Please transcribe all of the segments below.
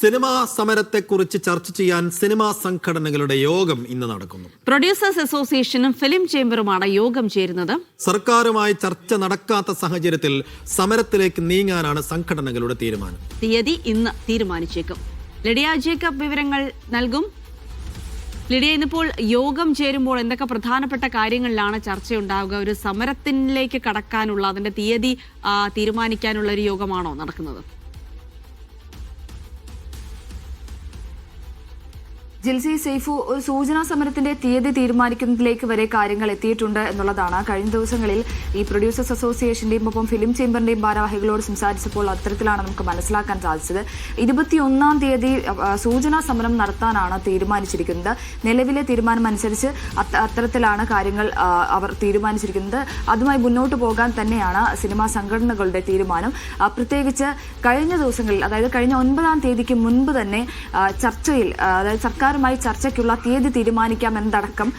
Cinema സമരത്തെക്കുറിച്ച് ചർച്ച ചെയ്യാൻ cinema സംഘടനകളുടെ യോഗം ഇന്ന് നടക്കുന്നു. പ്രൊഡ്യൂസേഴ്സ് അസോസിയേഷനും ഫിലിം ചേംബറുമാണ് യോഗം ചേരുന്നത്. സർക്കാരുമായി ചർച്ച നടക്കാത്ത സാഹചര്യത്തിൽ സമരത്തിലേക്ക് നീങ്ങാനാണ് സംഘടനകളുടെ തീരുമാനം. തീയതി ഇന്ന് തീരുമാനിച്ചേക്കും. ലിഡിയ ജേക്കബ് വിവരങ്ങൾ നൽകും. ലിഡിയ, ഇന്നിപ്പോൾ യോഗം ചേരുമ്പോൾ എന്തൊക്കെ പ്രധാനപ്പെട്ട കാര്യങ്ങളിലാണ് ചർച്ചയുണ്ടാവുക? ഒരു സമരത്തിലേക്ക് കടക്കാനുള്ള അതിന്റെ തീയതി തീരുമാനിക്കാനുള്ള ഒരു യോഗമാണോ നടക്കുന്നത്? ജിൽസി സൈഫു, ഒരു സൂചനാ സമരത്തിന്റെ തീയതി തീരുമാനിക്കുന്നതിലേക്ക് വരെ കാര്യങ്ങൾ എത്തിയിട്ടുണ്ട് എന്നുള്ളതാണ്. കഴിഞ്ഞ ദിവസങ്ങളിൽ ഈ പ്രൊഡ്യൂസേഴ്സ് അസോസിയേഷന്റെയും ഒപ്പം ഫിലിം ചേംബറിന്റെയും ഭാരവാഹികളോട് സംസാരിച്ചപ്പോൾ അത്തരത്തിലാണ് നമുക്ക് മനസ്സിലാക്കാൻ സാധിച്ചത്. 21-ാം തീയതി സൂചനാ സമരം നടത്താനാണ് തീരുമാനിച്ചിരിക്കുന്നത്. നിലവിലെ തീരുമാനം അനുസരിച്ച് അത്തരത്തിലാണ് കാര്യങ്ങൾ അവർ തീരുമാനിച്ചിരിക്കുന്നത്. അതുമായി മുന്നോട്ട് പോകാൻ തന്നെയാണ് സിനിമാ സംഘടനകളുടെ തീരുമാനം. പ്രത്യേകിച്ച് കഴിഞ്ഞ ദിവസങ്ങളിൽ, അതായത് കഴിഞ്ഞ 9-ാം തീയതിക്ക് മുൻപ് തന്നെ ചർച്ചയിൽ, അതായത് സർക്കാരുമായി ചർച്ചയ്ക്കുള്ള തീയതി തീരുമാനിക്കാമെന്നതടക്കം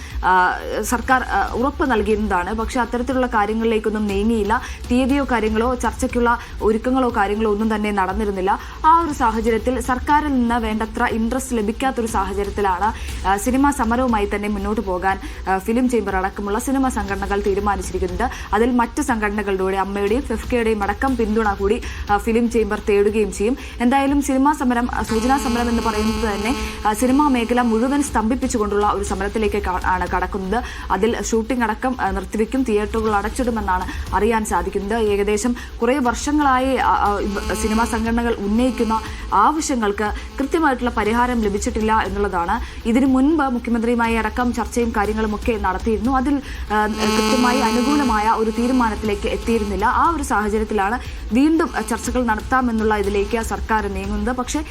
സർക്കാർ ഉറപ്പ് നൽകിയിരുന്നതാണ്. പക്ഷേ അത്തരത്തിലുള്ള കാര്യങ്ങളിലേക്കൊന്നും നീങ്ങിയില്ല. തീയതിയോ കാര്യങ്ങളോ ചർച്ചയ്ക്കുള്ള ഒരുക്കങ്ങളോ കാര്യങ്ങളോ ഒന്നും തന്നെ നടന്നിരുന്നില്ല. ആ ഒരു സാഹചര്യത്തിൽ സർക്കാരിൽ നിന്ന് വേണ്ടത്ര ഇൻട്രസ്റ്റ് ലഭിക്കാത്തൊരു സാഹചര്യത്തിലാണ് സിനിമാ സമരവുമായി തന്നെ മുന്നോട്ട് പോകാൻ ഫിലിം ചേംബർ അടക്കമുള്ള സിനിമാ സംഘടനകൾ തീരുമാനിച്ചിരിക്കുന്നത്. അതിൽ മറ്റ് സംഘടനകളുടെ അമ്മയുടെയും ഫെഫ്കയുടെയും അടക്കം പിന്തുണ കൂടി ഫിലിം ചേംബർ തേടുകയും ചെയ്യും. എന്തായാലും സിനിമാ സമരം, സൂചനാ സമരം എന്ന് പറയുന്നത് തന്നെ സിനിമാ മേഖല മുഴുവൻ സ്തംഭിപ്പിച്ചുകൊണ്ടുള്ള ഒരു സമരത്തിലേക്ക് ആണ് കടക്കുന്നത്. അതിൽ ഷൂട്ടിംഗ് അടക്കം നിർത്തിവെക്കും, തിയേറ്ററുകൾ അടച്ചിടുമെന്നാണ് അറിയാൻ സാധിക്കുന്നത്. ഏകദേശം കുറേ വർഷങ്ങളായി സിനിമാ സംഘടനകൾ ഉന്നയിക്കുന്ന ആവശ്യങ്ങൾക്ക് കൃത്യമായിട്ടുള്ള പരിഹാരം ലഭിച്ചിട്ടില്ല എന്നുള്ളതാണ്. ഇതിനു മുൻപ് മുഖ്യമന്ത്രിയുമായി അടക്കം ചർച്ചയും കാര്യങ്ങളും ഒക്കെ നടത്തിയിരുന്നു. അതിൽ കൃത്യമായി അനുകൂലമായ ഒരു തീരുമാനത്തിലേക്ക് എത്തിയിരുന്നില്ല. ആ ഒരു സാഹചര്യത്തിലാണ് വീണ്ടും ചർച്ചകൾ നടത്താമെന്നുള്ള ഇതിലേക്ക് സർക്കാർ നീങ്ങുന്നത്. പക്ഷേ